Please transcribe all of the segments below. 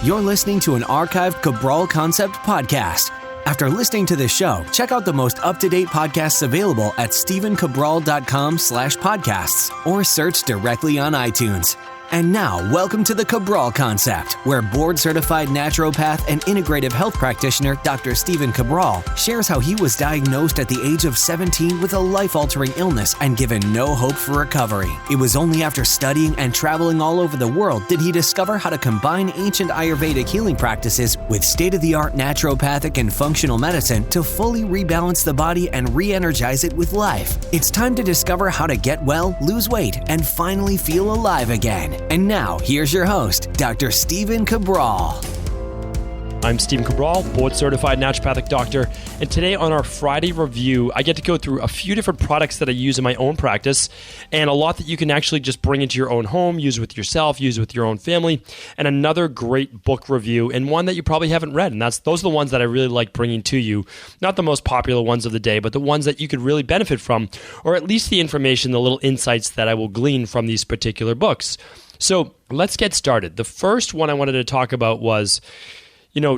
You're listening to an archived Cabral Concept podcast. After listening to this show, check out the most up-to-date podcasts available at stephencabral.com/podcasts or search directly on iTunes. And now, welcome to the Cabral Concept, where board-certified naturopath and integrative health practitioner Dr. Stephen Cabral shares how he was diagnosed at the age of 17 with a life-altering illness and given no hope for recovery. It was only after studying and traveling all over the world did he discover how to combine ancient Ayurvedic healing practices with state-of-the-art naturopathic and functional medicine to fully rebalance the body and re-energize it with life. It's time to discover how to get well, lose weight, and finally feel alive again. And now, here's your host, Dr. Stephen Cabral. I'm Stephen Cabral, board-certified naturopathic doctor, and today on our Friday review, I get to go through a few different products that I use in my own practice, and a lot that you can actually just bring into your own home, use with yourself, use with your own family, and another great book review, and one that you probably haven't read, and those are the ones that I really like bringing to you. Not the most popular ones of the day, but the ones that you could really benefit from, or at least the information, the little insights that I will glean from these particular books. So let's get started. The first one I wanted to talk about was,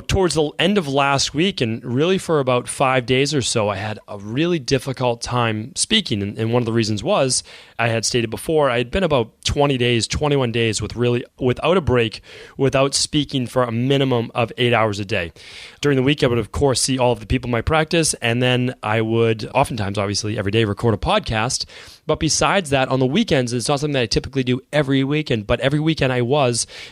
towards the end of last week, and really for about 5 days or so, I had a really difficult time speaking. And one of the reasons was, I had stated before, I had been about 21 days without a break, without speaking for a minimum of 8 hours a day. During the week, I would, of course, see all of the people in my practice, and then I would oftentimes, obviously, every day record a podcast. But besides that, on the weekends, it's not something that I typically do every weekend, but every weekend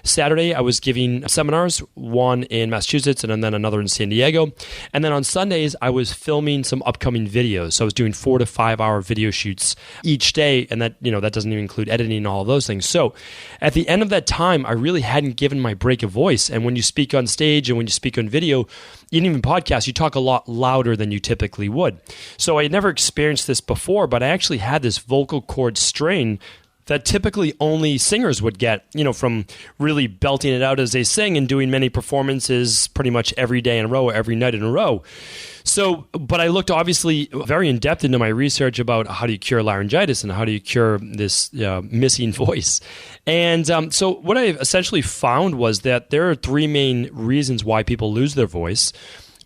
Saturday, I was giving seminars, one in Massachusetts and then another in San Diego. And then on Sundays, I was filming some upcoming videos. So I was doing 4 to 5 hour video shoots each day. And that doesn't even include editing and all of those things. So at the end of that time, I really hadn't given my break a voice. And when you speak on stage and when you speak on video, even podcasts, you talk a lot louder than you typically would. So I had never experienced this before, but I actually had this vocal cord strain that typically only singers would get, from really belting it out as they sing and doing many performances pretty much every day in a row, every night in a row. So, but I looked obviously very in depth into my research about how do you cure laryngitis and how do you cure this missing voice. And so what I essentially found was that there are 3 main reasons why people lose their voice.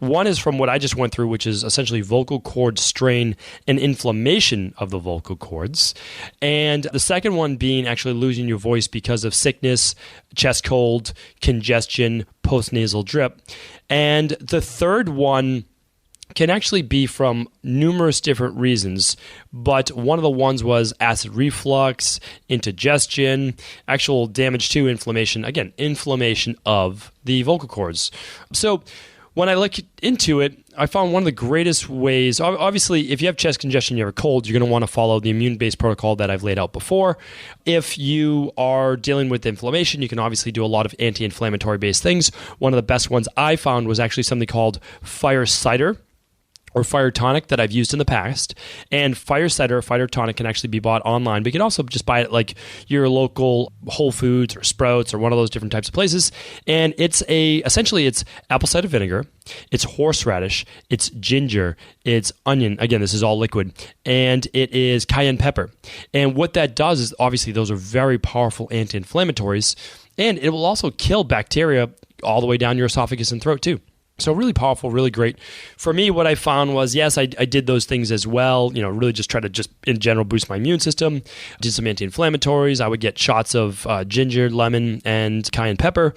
One is from what I just went through, which is essentially vocal cord strain and inflammation of the vocal cords. And the second one being actually losing your voice because of sickness, chest cold, congestion, postnasal drip. And the third one can actually be from numerous different reasons, but one of the ones was acid reflux, indigestion, actual damage to inflammation, again, inflammation of the vocal cords. So when I looked into it, I found one of the greatest ways. Obviously, if you have chest congestion, you have a cold, you're going to want to follow the immune-based protocol that I've laid out before. If you are dealing with inflammation, you can obviously do a lot of anti-inflammatory based things. One of the best ones I found was actually something called Cider or Fire Tonic that I've used in the past. And Cider, Fire Tonic can actually be bought online, but you can also just buy it like your local Whole Foods or Sprouts or one of those different types of places. And essentially it's apple cider vinegar, it's horseradish, it's ginger, it's onion. Again, this is all liquid. And it is cayenne pepper. And what that does is, obviously, those are very powerful anti-inflammatories. And it will also kill bacteria all the way down your esophagus and throat too. So really powerful, really great. For me, what I found was, yes, I did those things as well, really just try to just in general boost my immune system, did some anti-inflammatories. I would get shots of ginger, lemon, and cayenne pepper.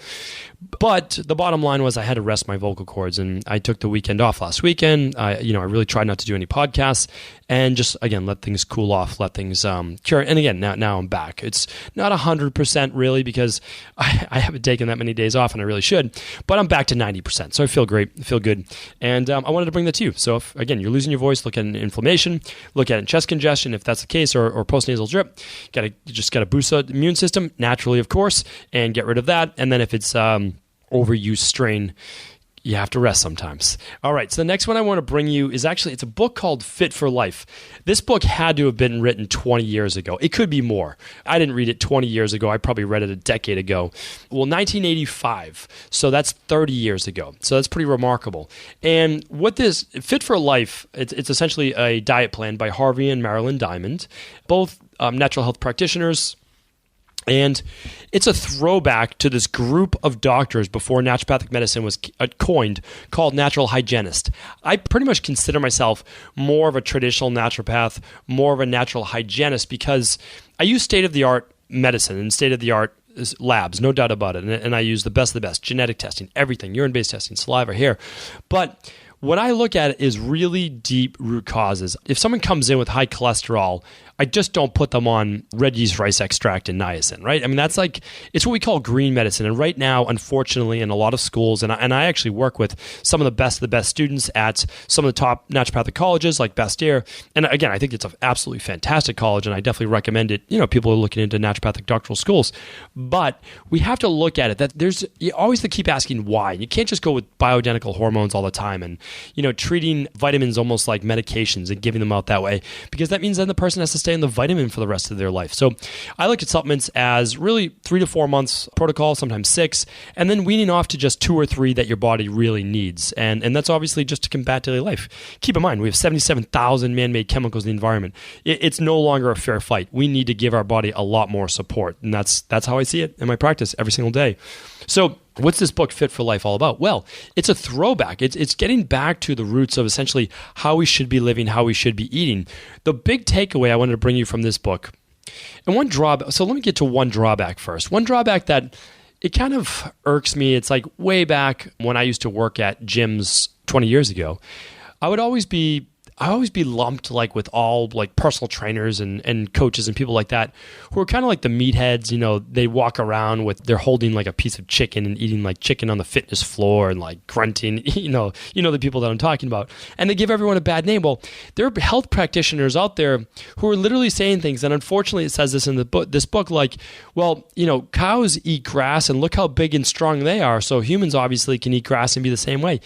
But the bottom line was I had to rest my vocal cords, and I took the weekend off last weekend. I really tried not to do any podcasts and just, again, let things cool off, let things cure. And again, now I'm back. It's not 100% really because I haven't taken that many days off, and I really should, but I'm back to 90%. So I feel great, I feel good. And I wanted to bring that to you. So if, again, you're losing your voice, look at inflammation, look at chest congestion if that's the case, or postnasal drip. You just got to boost the immune system naturally, of course, and get rid of that. And then if it's overuse strain, you have to rest sometimes. All right, so the next one I want to bring you is actually, it's a book called Fit for Life. This book had to have been written 20 years ago. It could be more. I didn't read it 20 years ago. I probably read it a decade ago. Well, 1985. So that's 30 years ago. So that's pretty remarkable. And what this Fit for Life, it's essentially a diet plan by Harvey and Marilyn Diamond, both natural health practitioners. And it's a throwback to this group of doctors before naturopathic medicine was coined, called natural hygienist. I pretty much consider myself more of a traditional naturopath, more of a natural hygienist, because I use state-of-the-art medicine and state-of-the-art labs, no doubt about it. And I use the best of the best, genetic testing, everything, urine-based testing, saliva, hair. But what I look at is really deep root causes. If someone comes in with high cholesterol, I just don't put them on red yeast rice extract and niacin, right? I mean, that's like, it's what we call green medicine. And right now, unfortunately, in a lot of schools, and I actually work with some of the best students at some of the top naturopathic colleges like Bastyr. And again, I think it's an absolutely fantastic college, and I definitely recommend it. People are looking into naturopathic doctoral schools. But we have to look at it that you always keep asking why. You can't just go with bioidentical hormones all the time and, treating vitamins almost like medications and giving them out that way, because that means then the person has to stay on the vitamin for the rest of their life. So I look at supplements as really 3 to 4 months protocol, sometimes 6, and then weaning off to just 2 or 3 that your body really needs. And that's obviously just to combat daily life. Keep in mind, we have 77,000 man-made chemicals in the environment. It's no longer a fair fight. We need to give our body a lot more support. And that's how I see it in my practice every single day. So what's this book, Fit for Life, all about? Well, it's a throwback. It's getting back to the roots of essentially how we should be living, how we should be eating. The big takeaway I wanted to bring you from this book, and one drawback. So let me get to one drawback first. One drawback that it kind of irks me. It's like way back when I used to work at gyms 20 years ago. I would always be lumped like with all like personal trainers and coaches and people like that who are kind of like the meatheads. They walk around they're holding like a piece of chicken and eating like chicken on the fitness floor and like grunting, the people that I'm talking about. And they give everyone a bad name. Well, there are health practitioners out there who are literally saying things. And unfortunately, it says this in this book, like, well, cows eat grass and look how big and strong they are. So humans obviously can eat grass and be the same way.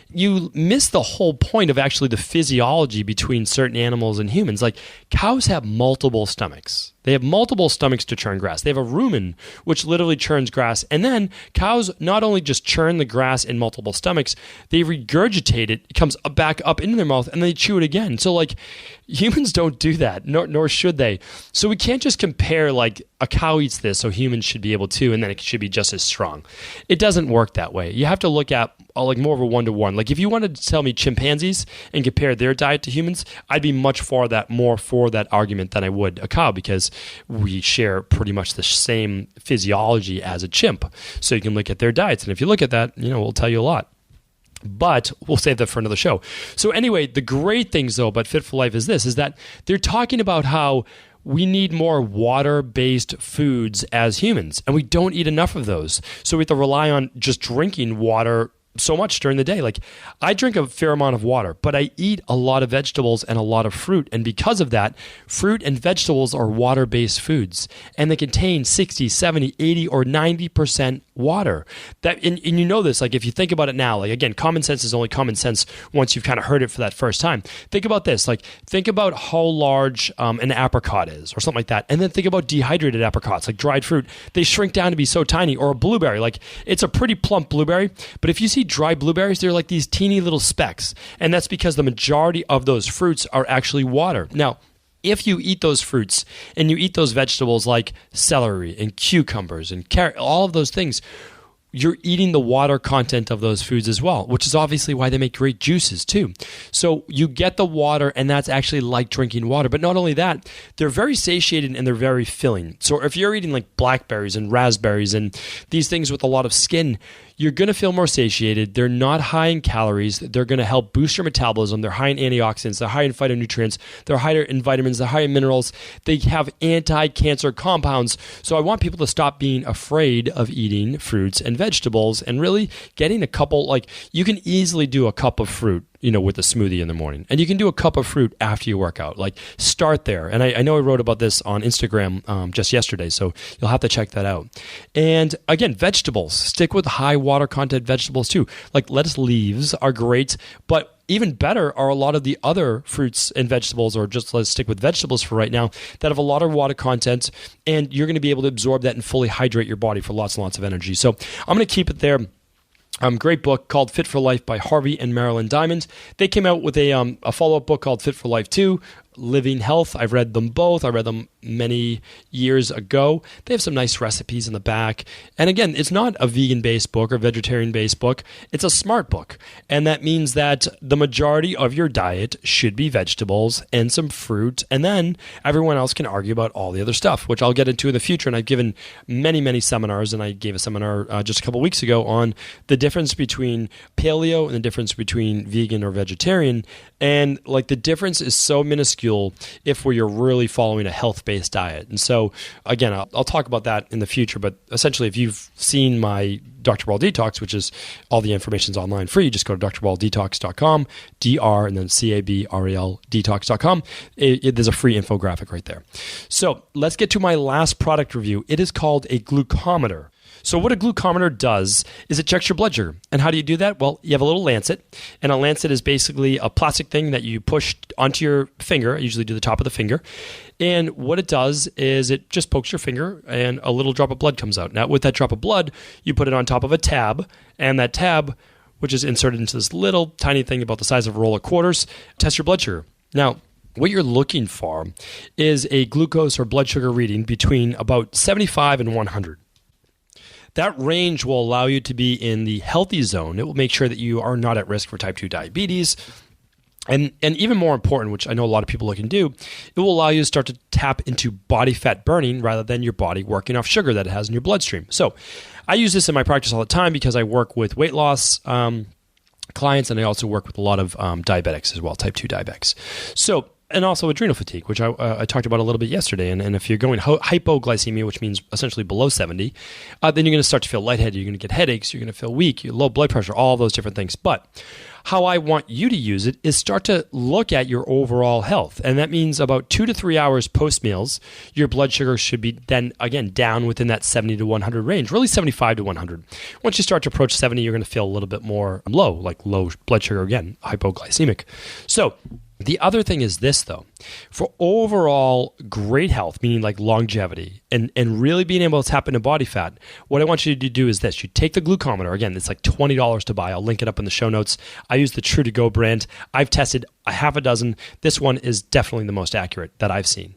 You miss the whole point of actually the physiology between certain animals and humans. Like cows have multiple stomachs. They have multiple stomachs to churn grass. They have a rumen, which literally churns grass. And then cows not only just churn the grass in multiple stomachs, they regurgitate it. It comes back up into their mouth and they chew it again. So like humans don't do that, nor should they. So we can't just compare like a cow eats this, so humans should be able to, and then it should be just as strong. It doesn't work that way. You have to look at like more of a one-to-one. Like if you wanted to tell me chimpanzees and compare their diet to humans, I'd be much more for that argument than I would a cow, because we share pretty much the same physiology as a chimp. So you can look at their diets, and if you look at that, we'll tell you a lot. But we'll save that for another show. So anyway, the great things though about Fit for Life is that they're talking about how we need more water-based foods as humans, and we don't eat enough of those. So we have to rely on just drinking water so much during the day. Like I drink a fair amount of water, but I eat a lot of vegetables and a lot of fruit. And because of that, fruit and vegetables are water-based foods, and they contain 60, 70, 80, or 90% water. And you know this, like if you think about it now, like again, common sense is only common sense once you've kind of heard it for that first time. Think about this, like think about how large an apricot is or something like that. And then think about dehydrated apricots, like dried fruit. They shrink down to be so tiny. Or a blueberry, like it's a pretty plump blueberry, but if you see dry blueberries, they're like these teeny little specks. And that's because the majority of those fruits are actually water. Now, if you eat those fruits and you eat those vegetables like celery and cucumbers and carrot, all of those things, you're eating the water content of those foods as well, which is obviously why they make great juices too. So you get the water, and that's actually like drinking water. But not only that, they're very satiated and they're very filling. So if you're eating like blackberries and raspberries and these things with a lot of skin, you're going to feel more satiated. They're not high in calories. They're going to help boost your metabolism. They're high in antioxidants. They're high in phytonutrients. They're higher in vitamins. They're high in minerals. They have anti-cancer compounds. So I want people to stop being afraid of eating fruits and vegetables and really getting a couple, like you can easily do a cup of fruit with a smoothie in the morning. And you can do a cup of fruit after you work out. Like start there. And I know I wrote about this on Instagram just yesterday, so you'll have to check that out. And again, vegetables. Stick with high water content vegetables too. Like lettuce leaves are great, but even better are a lot of the other fruits and vegetables, or just let's stick with vegetables for right now, that have a lot of water content, and you're going to be able to absorb that and fully hydrate your body for lots and lots of energy. So I'm going to keep it there. Great book called Fit for Life by Harvey and Marilyn Diamond. They came out with a follow-up book called Fit for Life 2, Living Health. I've read them both. I read them many years ago. They have some nice recipes in the back. And again, it's not a vegan-based book or vegetarian-based book. It's a smart book. And that means that the majority of your diet should be vegetables and some fruit. And then everyone else can argue about all the other stuff, which I'll get into in the future. And I've given many, many seminars, and I gave a seminar just a couple weeks ago on the difference between paleo and the difference between vegan or vegetarian. And like the difference is so minuscule if you're really following a health-based diet. And so again, I'll talk about that in the future, but essentially if you've seen my Dr. Cabral Detox, which is all the information's online free, just go to drcabraldetox.com, DR and then CABRAL detox.com. There's a free infographic right there. So let's get to my last product review. It is called a glucometer. So what a glucometer does is it checks your blood sugar. And how do you do that? Well, you have a little lancet, and a lancet is basically a plastic thing that you push onto your finger. I usually do the top of the finger. And what it does is it just pokes your finger and a little drop of blood comes out. Now, with that drop of blood, you put it on top of a tab, and that tab, which is inserted into this little tiny thing about the size of a roll of quarters, tests your blood sugar. Now, what you're looking for is a glucose or blood sugar reading between about 75 and 100. That range will allow you to be in the healthy zone. It will make sure that you are not at risk for type 2 diabetes. And even more important, which I know a lot of people can do, it will allow you to start to tap into body fat burning rather than your body working off sugar that it has in your bloodstream. So I use this in my practice all the time because I work with weight loss clients, and I also work with a lot of diabetics as well, type 2 diabetics. So, and also adrenal fatigue, which I talked about a little bit yesterday. And if you're going hypoglycemia, which means essentially below 70, then you're going to start to feel lightheaded. You're going to get headaches. You're going to feel weak. You're low blood pressure, all those different things. But how I want you to use it is start to look at your overall health. And that means about 2 to 3 hours post meals, your blood sugar should be then, again, down within that 70 to 100 range, really 75 to 100. Once you start to approach 70, you're going to feel a little bit more low, like low blood sugar, again, hypoglycemic. So the other thing is this, though. For overall great health, meaning like longevity, and really being able to tap into body fat, what I want you to do is this. You take the glucometer. Again, it's like $20 to buy. I'll link it up in the show notes. I use the True to Go brand. I've tested a half a dozen. This one is definitely the most accurate that I've seen.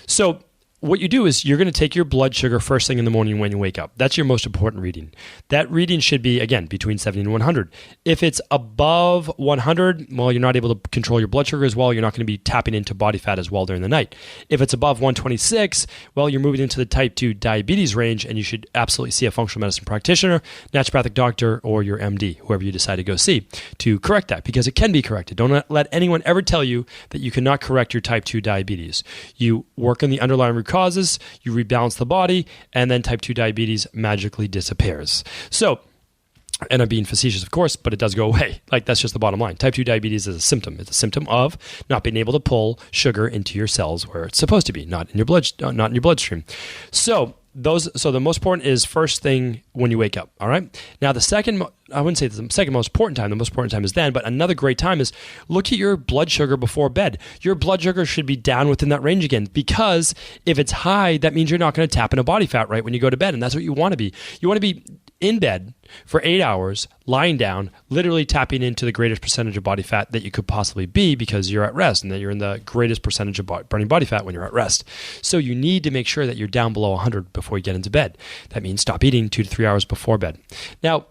So what you do is you're going to take your blood sugar first thing in the morning when you wake up. That's your most important reading. That reading should be, again, between 70 and 100. If it's above 100, well, you're not able to control your blood sugar as well. You're not going to be tapping into body fat as well during the night. If it's above 126, well, you're moving into the type 2 diabetes range, and you should absolutely see a functional medicine practitioner, naturopathic doctor, or your MD, whoever you decide to go see, to correct that, because it can be corrected. Don't let anyone ever tell you that you cannot correct your type 2 diabetes. You work on the underlying root causes, you rebalance the body, and then type 2 diabetes magically disappears. So, and I'm being facetious, of course, but it does go away. Like, that's just the bottom line. Type 2 diabetes is a symptom. It's a symptom of not being able to pull sugar into your cells where it's supposed to be, not in your bloodstream. So the most important is first thing when you wake up, all right? Now, I wouldn't say the second most important time. The most important time is then, but another great time is look at your blood sugar before bed. Your blood sugar should be down within that range again, because if it's high, that means you're not going to tap into body fat right when you go to bed, and that's what you want to be. You want to be in bed for 8 hours, lying down, literally tapping into the greatest percentage of body fat that you could possibly be, because you're at rest, and that you're in the greatest percentage of burning body fat when you're at rest. So you need to make sure that you're down below 100 before you get into bed. That means stop eating 2 to 3 hours before bed. Now,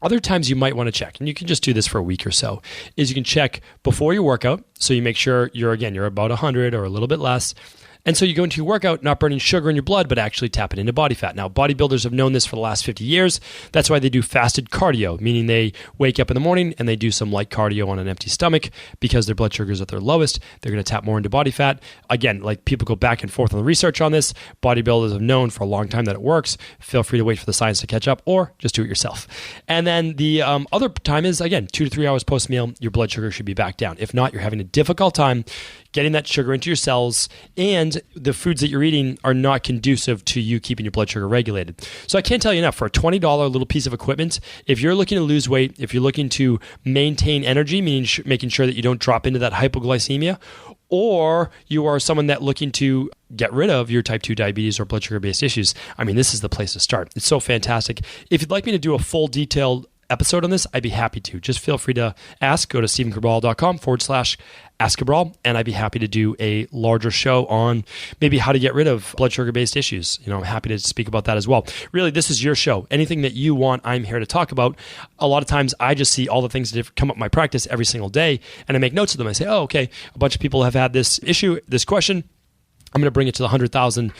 other times you might want to check, and you can just do this for a week or so, is you can check before your workout. So you make sure you're about 100 or a little bit less. And so you go into your workout not burning sugar in your blood, but actually tapping into body fat. Now, bodybuilders have known this for the last 50 years. That's why they do fasted cardio, meaning they wake up in the morning and they do some light cardio on an empty stomach, because their blood sugar is at their lowest. They're going to tap more into body fat. Again, like, people go back and forth on the research on this. Bodybuilders have known for a long time that it works. Feel free to wait for the science to catch up, or just do it yourself. And then the other time is, again, 2 to 3 hours post-meal, your blood sugar should be back down. If not, you're having a difficult time getting that sugar into your cells, and the foods that you're eating are not conducive to you keeping your blood sugar regulated. So I can't tell you enough, for a $20 little piece of equipment, if you're looking to lose weight, if you're looking to maintain energy, meaning making sure that you don't drop into that hypoglycemia, or you are someone that looking to get rid of your type 2 diabetes or blood sugar-based issues, I mean, this is the place to start. It's so fantastic. If you'd like me to do a full detailed episode on this, I'd be happy to. Just feel free to ask. Go to StephenCabral.com/Ask Cabral, and I'd be happy to do a larger show on maybe how to get rid of blood sugar-based issues. I'm happy to speak about that as well. Really, this is your show. Anything that you want, I'm here to talk about. A lot of times, I just see all the things that come up in my practice every single day, and I make notes of them. I say, oh, okay, a bunch of people have had this issue, this question. I'm going to bring it to the 100,000,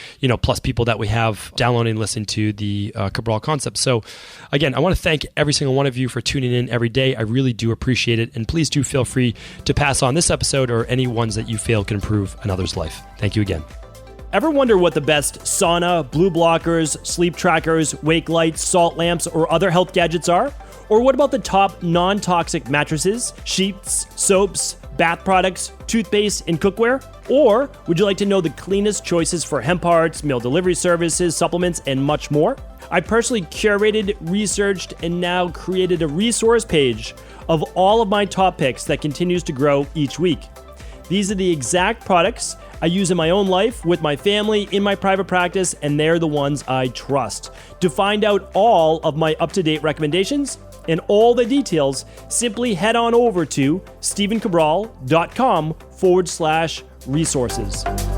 plus people that we have downloading and listening to the Cabral concept. So again, I want to thank every single one of you for tuning in every day. I really do appreciate it. And please do feel free to pass on this episode or any ones that you feel can improve another's life. Thank you again. Ever wonder what the best sauna, blue blockers, sleep trackers, wake lights, salt lamps, or other health gadgets are? Or what about the top non-toxic mattresses, sheets, soaps, bath products, toothpaste, and cookware? Or would you like to know the cleanest choices for hemp parts, meal delivery services, supplements, and much more? I personally curated, researched, and now created a resource page of all of my top picks that continues to grow each week. These are the exact products I use in my own life, with my family, in my private practice, and they're the ones I trust. To find out all of my up-to-date recommendations and all the details, simply head on over to StephenCabral.com/resources.